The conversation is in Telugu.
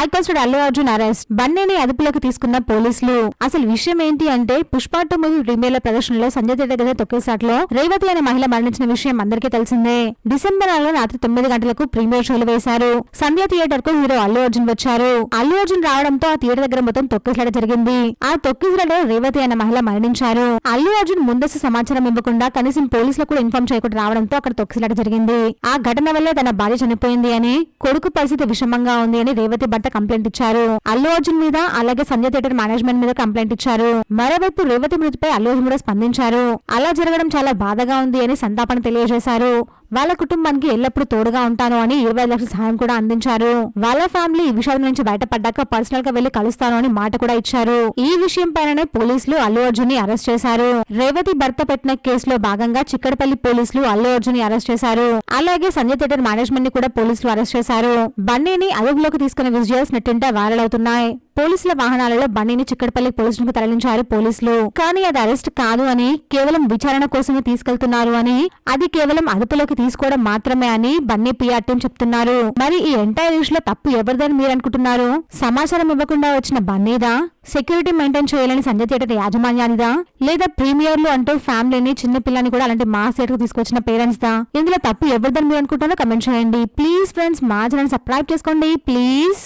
నాయక స్టార్ అల్లు అర్జున్ అరెస్ట్, బన్నీని అదుపులోకి తీసుకున్న పోలీసులు. అసలు విషయం ఏంటి అంటే పుష్ప 2 మూవీ ప్రీమియర్ల ప్రదర్శనలో సంజయ్ దత్ గత తొక్కేసాట్లో రేవతి అనే మహిళ మరణించిన విషయం అందరికీ తెలిసిందే. డిసెంబర్ 4 రాత్రి 9 గంటలకు ప్రీమియర్ షోలు వేశారు. సంధ్య థియేటర్ కు హీరో అల్లు అర్జున్ వచ్చారు. అల్లు అర్జున్ రావడంతో ఆ థియేటర్ దగ్గర మొత్తం తొక్కిసలాట జరిగింది. ఆ తొక్కిసలాటలో రేవతి అనే మహిళ మరణించారు. అల్లు అర్జున్ ముందస్తు సమాచారం ఇవ్వకుండా కనీసం పోలీసులకు కూడా ఇన్ఫార్మ్ చేయకుండా రావడంతో అక్కడ తొక్కిసలాట జరిగింది. ఆ ఘటన వల్ల తన భార్య చనిపోయింది అని, కొడుకు పరిస్థితి విషమంగా ఉంది అని రేవతి భర్త కంప్లైంట్ ఇచ్చారు. అల్లు అర్జున్ మీద అలాగే సంజయ్ థియేటర్ మేనేజ్మెంట్ మీద కంప్లైంట్ ఇచ్చారు. మరోవైపు రేవతి మృతిపై అల్లు అర్జున్ కూడా స్పందించారు. అలా జరగడం చాలా బాధగా ఉంది అని సంతాపన తెలియజేశారు. వాళ్ళ కుటుంబానికి ఎల్లప్పుడూ తోడుగా ఉంటాను అని 25 లక్షల సహాయం కూడా అందించారు. వాళ్ళ ఫ్యామిలీ ఈ విషయం నుంచి బయటపడ్డాక పర్సనల్ గా వెళ్లి కలుస్తాను అని మాట కూడా ఇచ్చారు. ఈ విషయం పైననే పోలీసులు అల్లు అర్జున్ ని అరెస్ట్ చేశారు. రేవతి భర్త పెట్టిన కేసులో భాగంగా చిక్కడపల్లి పోలీసులు అల్లు అర్జున్ ని అరెస్ట్ చేశారు. అలాగే సంజయ్ థియేటర్ మేనేజ్మెంట్ ని కూడా పోలీసులు అరెస్ట్ చేశారు. బన్నీని అదుపులోకి తీసుకున్న విజువల్స్ నెట్టింట వైరల్ అవుతున్నాయి. పోలీసుల వాహనాలలో బన్నీని చిక్కడపల్లి పోలీసులకు తరలించారు పోలీసులు. కానీ అది అరెస్ట్ కాదు అని, కేవలం విచారణ కోసమే తీసుకెళ్తున్నారు అని, అది కేవలం అదుపులోకి తీసుకోవడం మాత్రమే అని బన్నీ పిఆర్ టీం చెప్తున్నారు. మరి ఈ ఎంటైర్ ఇష్యూలో తప్పు ఎవరిదని మీరు అనుకుంటున్నారు? సమాచారం ఇవ్వకుండా వచ్చిన బన్నీదా, సెక్యూరిటీ మెయింటైన్ చేయాలని సంజయ్ థియేటర్ యాజమాన్యానిదా, లేదా ప్రీమియర్లు అంటూ ఫ్యామిలీని చిన్న పిల్లని కూడా అలాంటి మాస్ థియేటర్ కు తీసుకొచ్చిన పేరెంట్స్ దా? ఇందులో తప్పు ఎవరిదని మీరు అనుకుంటారో కమెంట్ చేయండి. ప్లీజ్ ఫ్రెండ్స్, మా ఛానల్ సబ్స్క్రైబ్ చేసుకోండి ప్లీజ్.